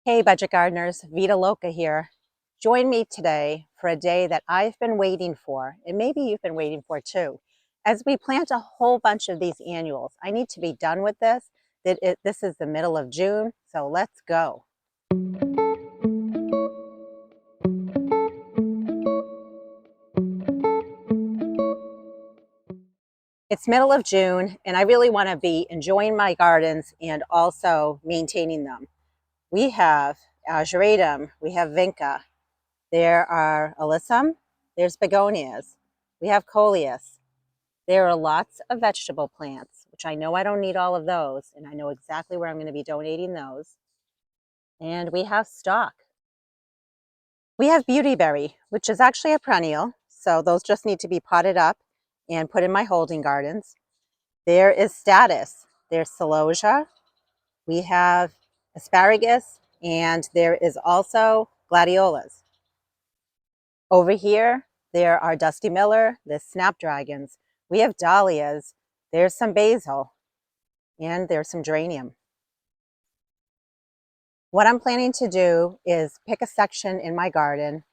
Hey budget gardeners, Vita Loca here. Join me today for a day that I've been waiting for, and maybe you've been waiting for too. As we plant a whole bunch of these annuals, I need to be done with this. This is the middle of June, so let's go. It's middle of June, and I really want to be enjoying my gardens and also maintaining them. We have Ageratum, we have Vinca, there are Alyssum, there's begonias, we have Coleus. There are lots of vegetable plants, which I know I don't need all of those, and I know exactly where I'm going to be donating those. And we have stock. We have beautyberry, which is actually a perennial, so those just need to be potted up and put in my holding gardens. There is status. There's celosia. We have asparagus, and there is also gladiolas. Over here, there are Dusty Miller, there's Snapdragons. We have dahlias. There's some basil. And there's some geranium. What I'm planning to do is pick a section in my garden.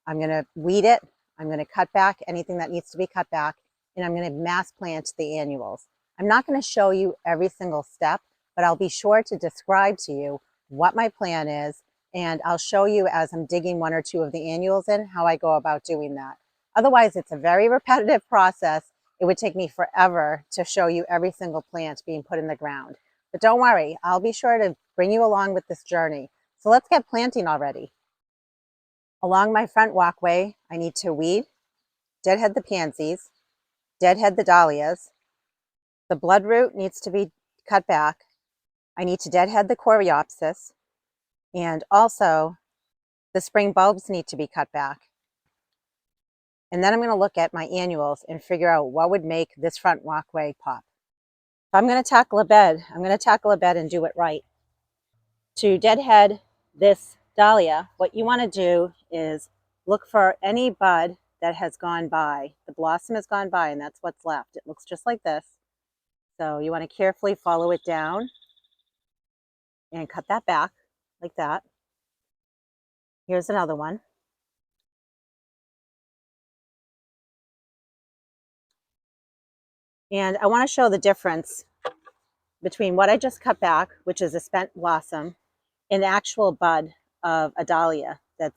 I'm going to weed it. I'm going to cut back anything that needs to be cut back, and I'm going to mass plant the annuals. I'm not going to show you every single step, but I'll be sure to describe to you what my plan is, and I'll show you as I'm digging one or two of the annuals in how I go about doing that. Otherwise, it's a very repetitive process. It would take me forever to show you every single plant being put in the ground. But don't worry, I'll be sure to bring you along with this journey. So let's get planting already. Along my front walkway, I need to weed, deadhead the pansies, deadhead the dahlias. The bloodroot needs to be cut back. I need to deadhead the Coreopsis, and also the spring bulbs need to be cut back. And then I'm going to look at my annuals and figure out what would make this front walkway pop. If I'm going to tackle a bed, I'm going to tackle a bed and do it right. To deadhead this dahlia, what you want to do is look for any bud that has gone by. The blossom has gone by, and that's what's left. It looks just like this. So you want to carefully follow it down and cut that back like that. Here's another one. And I want to show the difference between what I just cut back, which is a spent blossom, and the actual bud of a dahlia that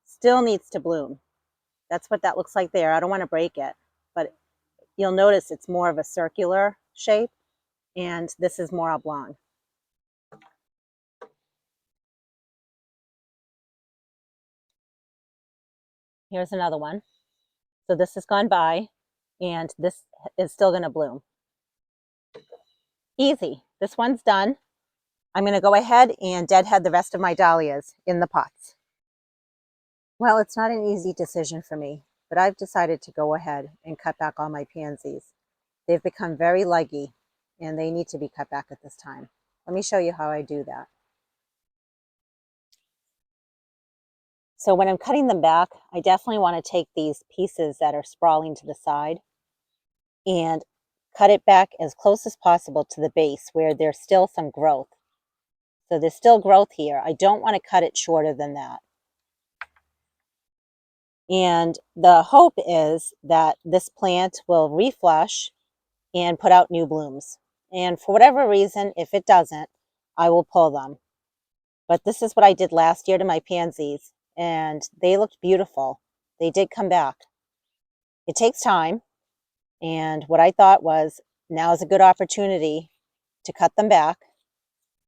still needs to bloom. That's what that looks like there. I don't want to break it, but you'll notice it's more of a circular shape, and this is more oblong. Here's another one. So this has gone by, and this is still going to bloom. Easy. This one's done. I'm going to go ahead and deadhead the rest of my dahlias in the pots. Well, it's not an easy decision for me, but I've decided to go ahead and cut back all my pansies. They've become very leggy, and they need to be cut back at this time. Let me show you how I do that. So when I'm cutting them back, I definitely want to take these pieces that are sprawling to the side and cut it back as close as possible to the base where there's still some growth. So there's still growth here. I don't want to cut it shorter than that. And the hope is that this plant will reflush and put out new blooms. And for whatever reason, if it doesn't, I will pull them. But this is what I did last year to my pansies, and they looked beautiful. They did come back. It takes time, and what I thought was now is a good opportunity to cut them back,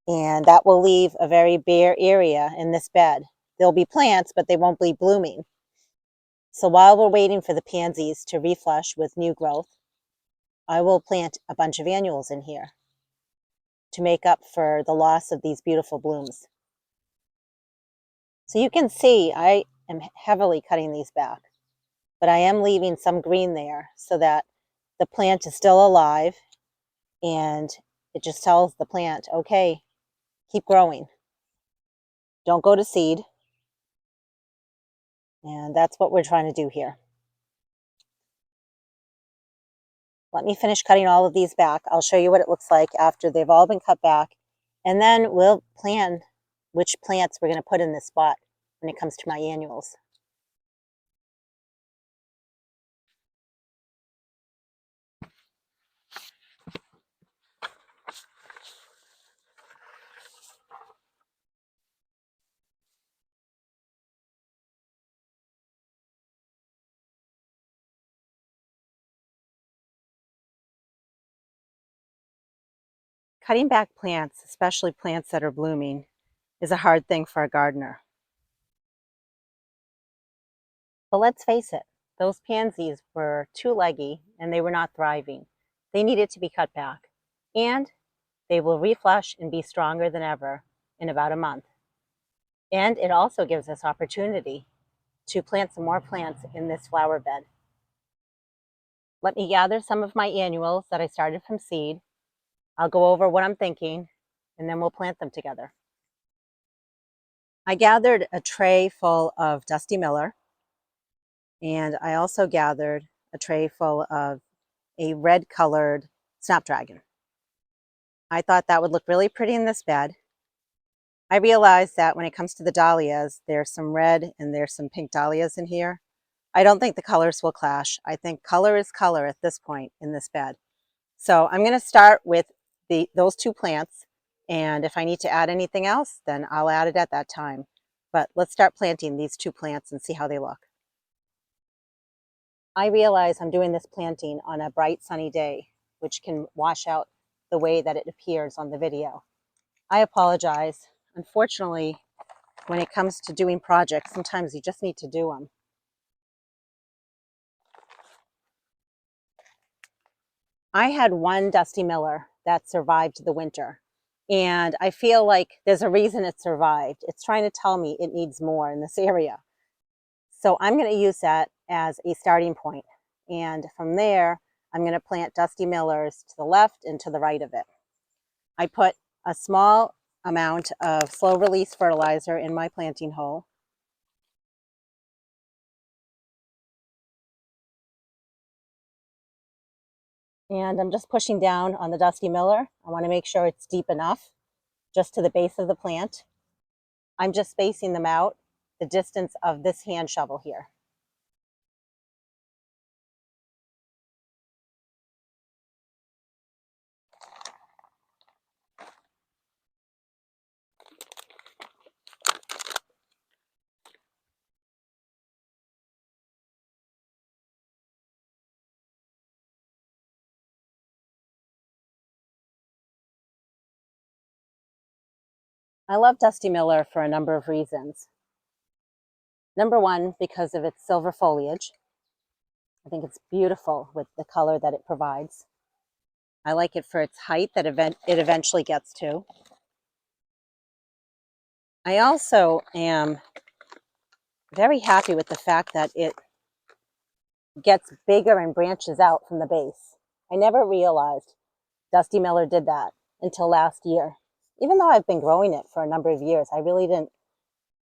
and that will leave a very bare area in this bed. There'll be plants, but they won't be blooming. So while we're waiting for the pansies to reflush with new growth, I will plant a bunch of annuals in here to make up for the loss of these beautiful blooms. So you can see I am heavily cutting these back, but I am leaving some green there so that the plant is still alive, and it just tells the plant, okay, keep growing. Don't go to seed. And that's what we're trying to do here. Let me finish cutting all of these back. I'll show you what it looks like after they've all been cut back, and then we'll plan which plants we're going to put in this spot when it comes to my annuals. Cutting back plants, especially plants that are blooming, is a hard thing for a gardener. But let's face it, those pansies were too leggy and they were not thriving. They needed to be cut back. And they will reflush and be stronger than ever in about a month. And it also gives us opportunity to plant some more plants in this flower bed. Let me gather some of my annuals that I started from seed. I'll go over what I'm thinking, and then we'll plant them together. I gathered a tray full of Dusty Miller, and I also gathered a tray full of a red colored Snapdragon. I thought that would look really pretty in this bed. I realized that when it comes to the Dahlias, there's some red and there's some pink Dahlias in here. I don't think the colors will clash. I think color is color at this point in this bed. So I'm going to start with those two plants, and if I need to add anything else, then I'll add it at that time. But let's start planting these two plants and see how they look. I realize I'm doing this planting on a bright sunny day, which can wash out the way that it appears on the video. I apologize. Unfortunately, when it comes to doing projects, sometimes you just need to do them. I had one Dusty Miller that survived the winter, and I feel like there's a reason it survived. It's trying to tell me it needs more in this area. So I'm going to use that as a starting point. And from there, I'm going to plant Dusty Millers to the left and to the right of it. I put a small amount of slow release fertilizer in my planting hole. And I'm just pushing down on the Dusty Miller. I want to make sure it's deep enough, just to the base of the plant. I'm just spacing them out the distance of this hand shovel here. I love Dusty Miller for a number of reasons. Number one, because of its silver foliage. I think it's beautiful with the color that it provides. I like it for its height that it eventually gets to. I also am very happy with the fact that it gets bigger and branches out from the base. I never realized Dusty Miller did that until last year. Even though I've been growing it for a number of years, I really didn't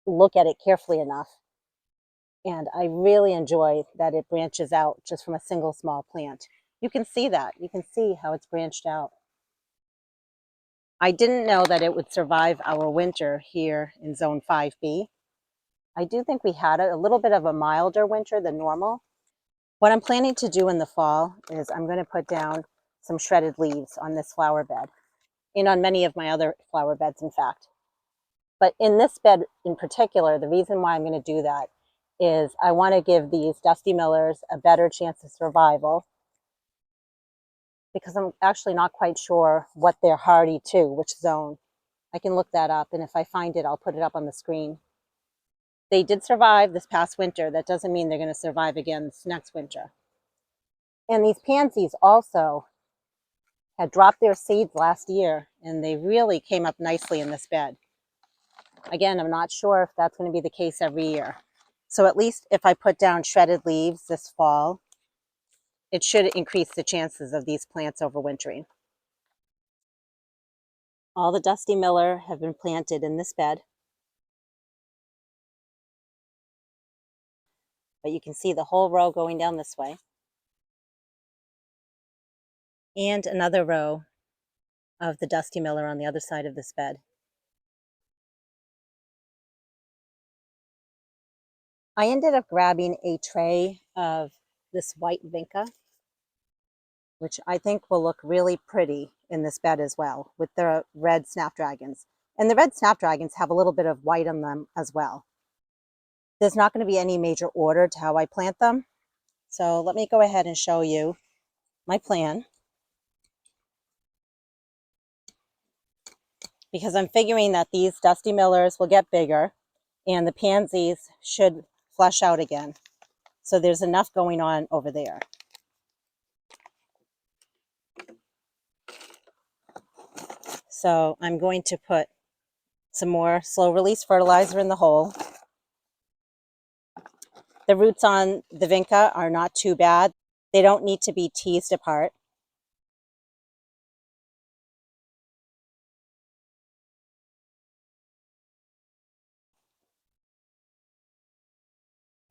look at it carefully enough. And I really enjoy that it branches out just from a single small plant. You can see that. You can see how it's branched out. I didn't know that it would survive our winter here in Zone 5B. I do think we had a little bit of a milder winter than normal. What I'm planning to do in the fall is I'm going to put down some shredded leaves on this flower bed, and on many of my other flower beds, in fact. But in this bed in particular, the reason why I'm going to do that is I want to give these Dusty Millers a better chance of survival, because I'm actually not quite sure what they're hardy to, which zone. I can look that up, and if I find it, I'll put it up on the screen. They did survive this past winter. That doesn't mean they're going to survive again this next winter. And these pansies also had dropped their seeds last year, and they really came up nicely in this bed. Again, I'm not sure if that's going to be the case every year. So at least if I put down shredded leaves this fall, it should increase the chances of these plants overwintering. All the Dusty Miller have been planted in this bed. But you can see the whole row going down this way. And another row of the Dusty Miller on the other side of this bed. I ended up grabbing a tray of this white Vinca, which I think will look really pretty in this bed as well with the red Snapdragons. And the red Snapdragons have a little bit of white on them as well. There's not going to be any major order to how I plant them. So let me go ahead and show you my plan, because I'm figuring that these Dusty Millers will get bigger and the Pansies should flush out again. So there's enough going on over there. So I'm going to put some more slow release fertilizer in the hole. The roots on the Vinca are not too bad. They don't need to be teased apart.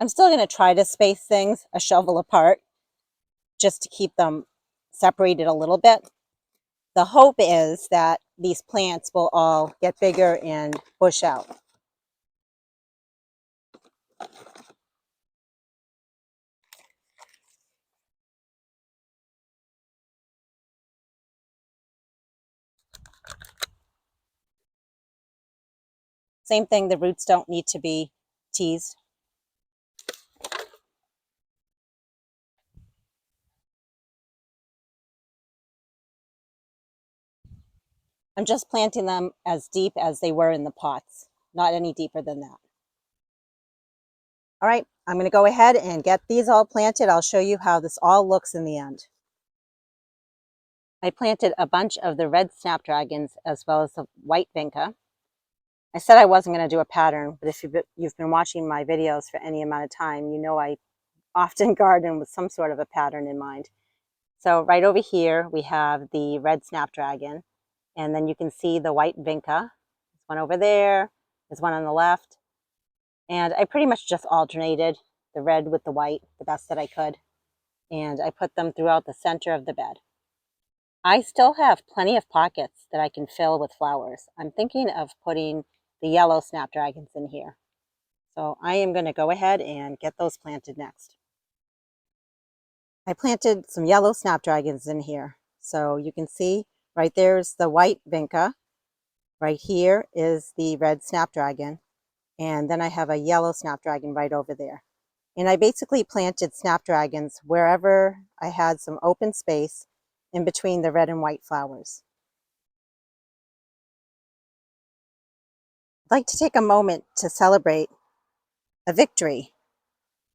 I'm still going to try to space things a shovel apart just to keep them separated a little bit. The hope is that these plants will all get bigger and bush out. Same thing, the roots don't need to be teased. I'm just planting them as deep as they were in the pots, not any deeper than that. All right, I'm going to go ahead and get these all planted. I'll show you how this all looks in the end. I planted a bunch of the red Snapdragons as well as the white Vinca. I said I wasn't going to do a pattern, but if you've been watching my videos for any amount of time, you know I often garden with some sort of a pattern in mind. So right over here, we have the red Snapdragon, and then you can see the white Vinca. There's one over there, there's one on the left, and I pretty much just alternated the red with the white the best that I could, and I put them throughout the center of the bed. I still have plenty of pockets that I can fill with flowers. I'm thinking of putting the yellow Snapdragons in here. So I am going to go ahead and get those planted next. I planted some yellow Snapdragons in here. So you can see right there's the white Vinca. Right here is the red Snapdragon. And then I have a yellow Snapdragon right over there. And I basically planted Snapdragons wherever I had some open space in between the red and white flowers. I'd like to take a moment to celebrate a victory,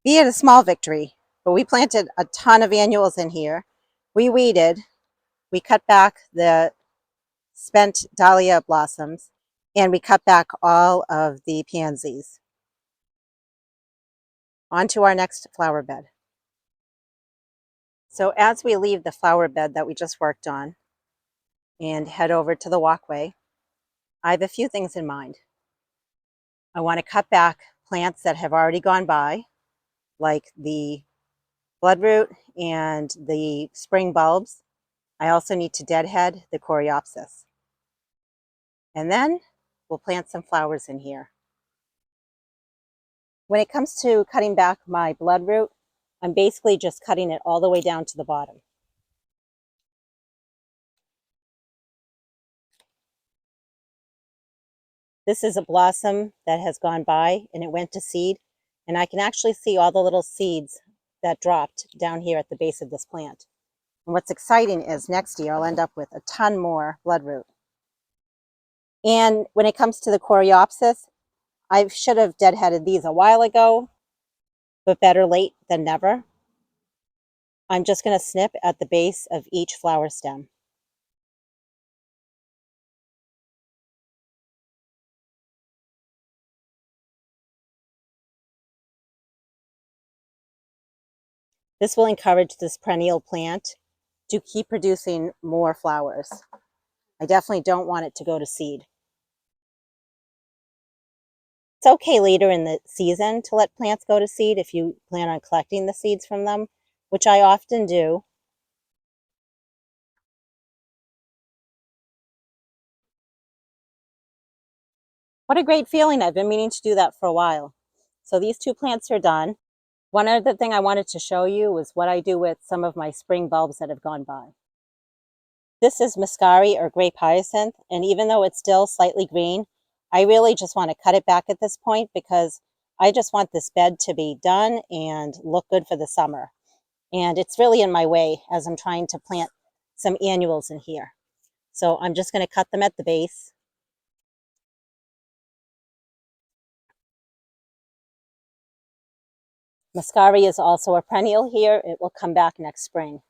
be it a small victory, but we planted a ton of annuals in here. We weeded, we cut back the spent dahlia blossoms, and we cut back all of the pansies. On to our next flower bed. So as we leave the flower bed that we just worked on and head over to the walkway, I have a few things in mind. I want to cut back plants that have already gone by, like the Bloodroot and the spring bulbs. I also need to deadhead the Coreopsis. And then we'll plant some flowers in here. When it comes to cutting back my Bloodroot, I'm basically just cutting it all the way down to the bottom. This is a blossom that has gone by and it went to seed, and I can actually see all the little seeds that dropped down here at the base of this plant. And what's exciting is next year I'll end up with a ton more Bloodroot. And when it comes to the Coreopsis, I should have deadheaded these a while ago, but better late than never. I'm just going to snip at the base of each flower stem. This will encourage this perennial plant to keep producing more flowers. I definitely don't want it to go to seed. It's okay later in the season to let plants go to seed if you plan on collecting the seeds from them, which I often do. What a great feeling. I've been meaning to do that for a while. So these two plants are done. One other thing I wanted to show you was what I do with some of my spring bulbs that have gone by. This is Muscari or grape hyacinth, and even though it's still slightly green, I really just want to cut it back at this point because I just want this bed to be done and look good for the summer. And it's really in my way as I'm trying to plant some annuals in here. So I'm just going to cut them at the base. Muscari is also a perennial here. It will come back next spring.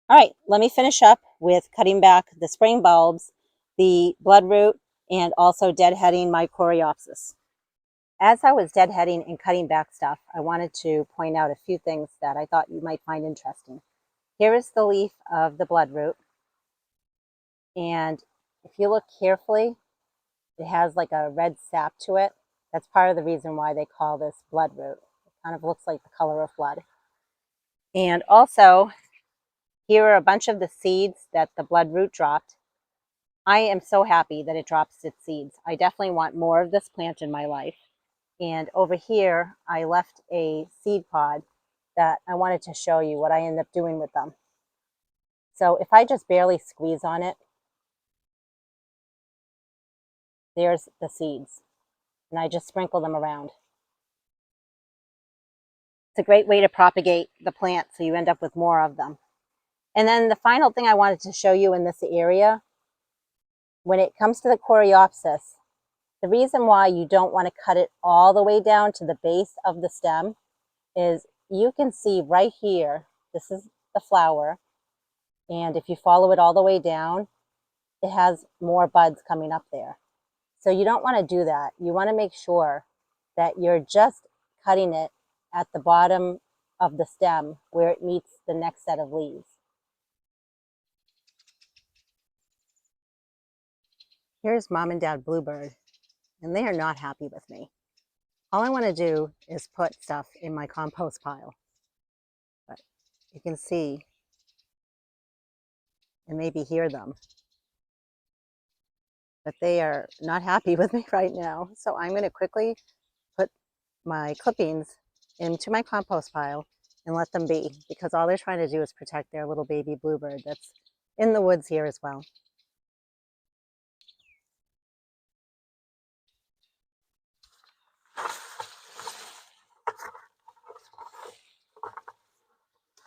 All right, let me finish up with cutting back the spring bulbs, the bloodroot, and also deadheading my Coreopsis. As I was deadheading and cutting back stuff, I wanted to point out a few things that I thought you might find interesting. Here is the leaf of the bloodroot, and if you look carefully, it has like a red sap to it. That's part of the reason why they call this bloodroot. It kind of looks like the color of blood. And also, here are a bunch of the seeds that the bloodroot dropped. I am so happy that it drops its seeds. I definitely want more of this plant in my life. And over here, I left a seed pod that I wanted to show you what I end up doing with them. So if I just barely squeeze on it, there's the seeds. And I just sprinkle them around. It's a great way to propagate the plant so you end up with more of them. And then the final thing I wanted to show you in this area, when it comes to the Coreopsis, the reason why you don't want to cut it all the way down to the base of the stem is you can see right here, this is the flower, and if you follow it all the way down, it has more buds coming up there. So you don't want to do that. You want to make sure that you're just cutting it at the bottom of the stem where it meets the next set of leaves. Here's Mom and Dad Bluebird, and they are not happy with me. All I want to do is put stuff in my compost pile. But you can see and maybe hear them. But they are not happy with me right now. So I'm going to quickly put my clippings into my compost pile and let them be, because all they're trying to do is protect their little baby bluebird that's in the woods here as well.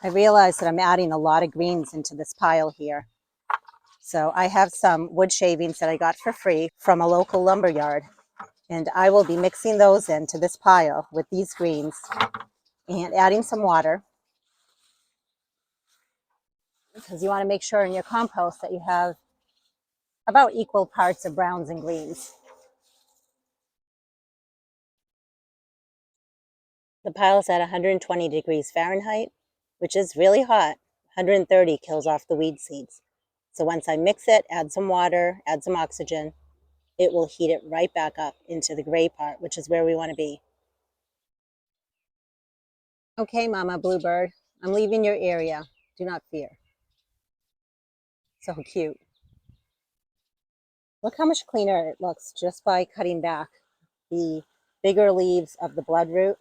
I realize that I'm adding a lot of greens into this pile here. So I have some wood shavings that I got for free from a local lumber yard, and I will be mixing those into this pile with these greens and adding some water, because you want to make sure in your compost that you have about equal parts of browns and greens. The pile is at 120 degrees Fahrenheit, which is really hot. 130 kills off the weed seeds. So once I mix it, add some water, add some oxygen, it will heat it right back up into the gray part, which is where we want to be. Okay, Mama Bluebird, I'm leaving your area. Do not fear. So cute. Look how much cleaner it looks just by cutting back the bigger leaves of the bloodroot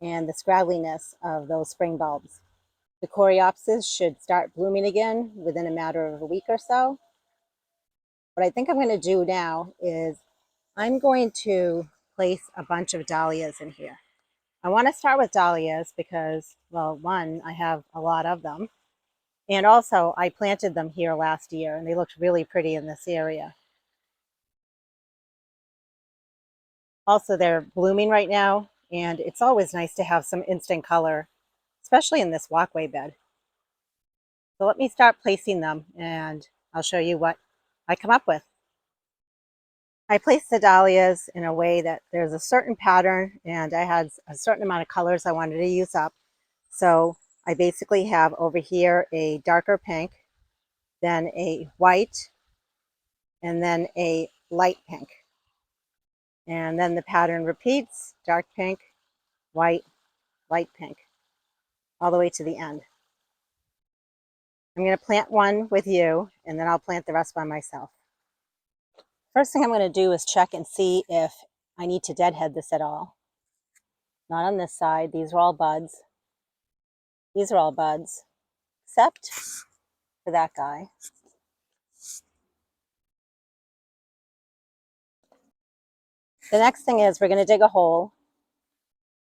and the scraggliness of those spring bulbs. The Coreopsis should start blooming again within a matter of a week or so. What I think I'm going to do now is I'm going to place a bunch of dahlias in here. I want to start with dahlias because, well, one, I have a lot of them. And also, I planted them here last year and they looked really pretty in this area. Also, they're blooming right now, and it's always nice to have some instant color, especially in this walkway bed. So let me start placing them and I'll show you what I come up with. I placed the dahlias in a way that there's a certain pattern, and I had a certain amount of colors I wanted to use up. So I basically have over here a darker pink, then a white, and then a light pink. And then the pattern repeats, dark pink, white, light pink, all the way to the end. I'm going to plant one with you, and then I'll plant the rest by myself. First thing I'm going to do is check and see if I need to deadhead this at all. Not on this side. These are all buds. These are all buds, except for that guy. The next thing is we're going to dig a hole,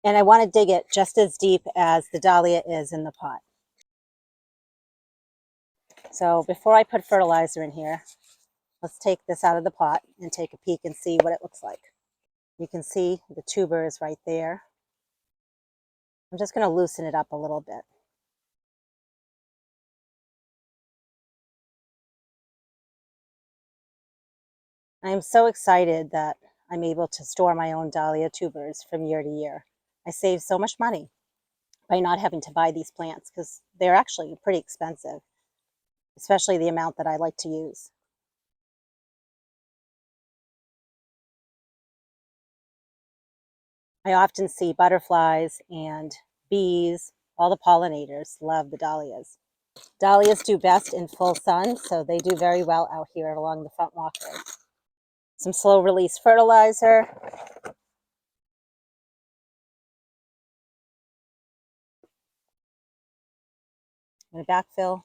and I want to dig it just as deep as the dahlia is in the pot. So before I put fertilizer in here, let's take this out of the pot and take a peek and see what it looks like. You can see the tubers right there. I'm just going to loosen it up a little bit. I am so excited that I'm able to store my own dahlia tubers from year to year. I save so much money by not having to buy these plants because they're actually pretty expensive, especially the amount that I like to use. I often see butterflies and bees. All the pollinators love the dahlias. Dahlias do best in full sun, so they do very well out here along the front walkway. Some slow release fertilizer. I'm going to backfill.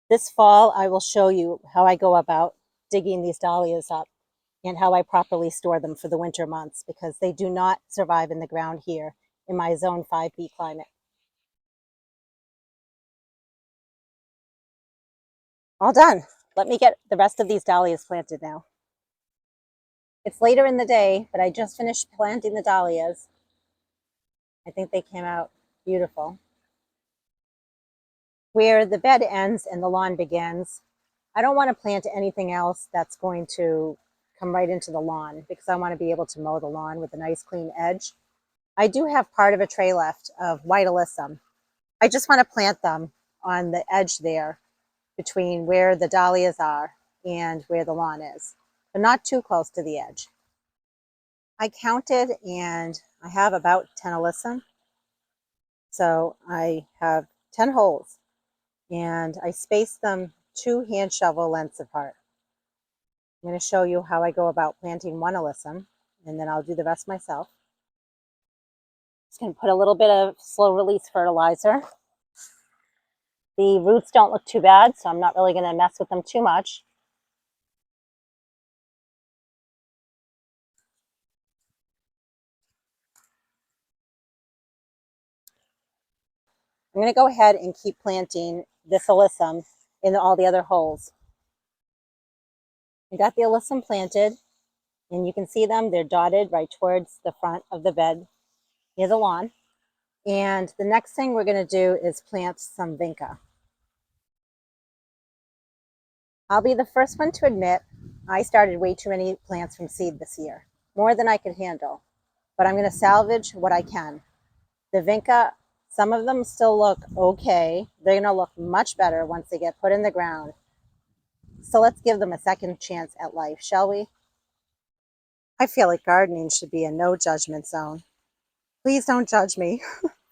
This fall, I will show you how I go about digging these dahlias up and how I properly store them for the winter months because they do not survive in the ground here in my zone 5B climate. All done. Let me get the rest of these dahlias planted now. It's later in the day, but I just finished planting the dahlias. I think they came out beautiful. Where the bed ends and the lawn begins, I don't want to plant anything else that's going to come right into the lawn because I want to be able to mow the lawn with a nice clean edge. I do have part of a tray left of white alyssum. I just want to plant them on the edge there between where the dahlias are and where the lawn is, but not too close to the edge. I counted and I have about 10 alyssum. So I have 10 holes and I spaced them 2 hand shovel lengths apart. I'm going to show you how I go about planting one alyssum and then I'll do the rest myself. Just going to put a little bit of slow release fertilizer. The roots don't look too bad, so I'm not really going to mess with them too much. I'm going to go ahead and keep planting this alyssum in all the other holes. I got the alyssum planted, and you can see them. They're dotted right towards the front of the bed near the lawn. And the next thing we're going to do is plant some Vinca. I'll be the first one to admit I started way too many plants from seed this year, more than I could handle. But I'm going to salvage what I can. The Vinca, some of them still look okay. They're going to look much better once they get put in the ground. So let's give them a second chance at life, shall we? I feel like gardening should be a no judgment zone. Please don't judge me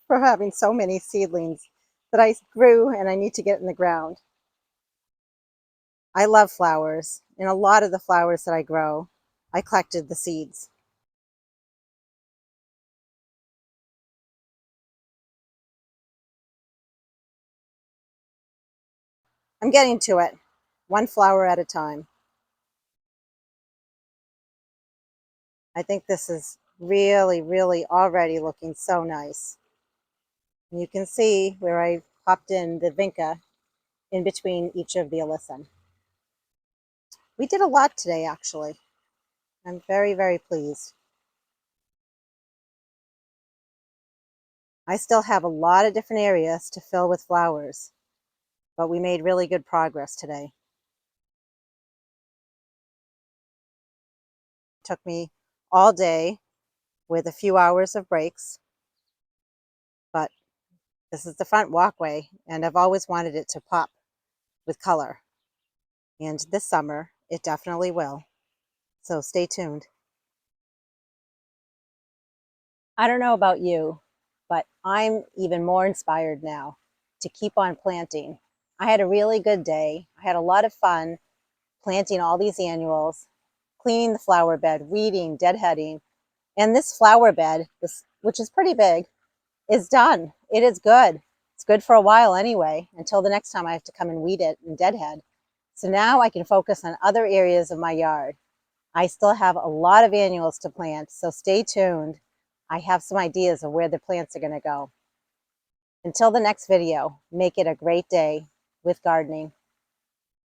for having so many seedlings that I grew and I need to get in the ground. I love flowers, and a lot of the flowers that I grow, I collected the seeds. I'm getting to it, one flower at a time. I think this is really, really already looking so nice. And you can see where I popped in the Vinca in between each of the Alyssum. We did a lot today, actually. I'm very, very pleased. I still have a lot of different areas to fill with flowers, but we made really good progress today. It took me all day with a few hours of breaks, but this is the front walkway, and I've always wanted it to pop with color. And this summer, it definitely will. So stay tuned. I don't know about you, but I'm even more inspired now to keep on planting. I had a really good day. I had a lot of fun planting all these annuals, cleaning the flower bed, weeding, deadheading, and this flower bed, which is pretty big, is done. It is good. It's good for a while anyway, until the next time I have to come and weed it and deadhead. So now I can focus on other areas of my yard. I still have a lot of annuals to plant, so stay tuned. I have some ideas of where the plants are going to go. Until the next video, make it a great day with gardening.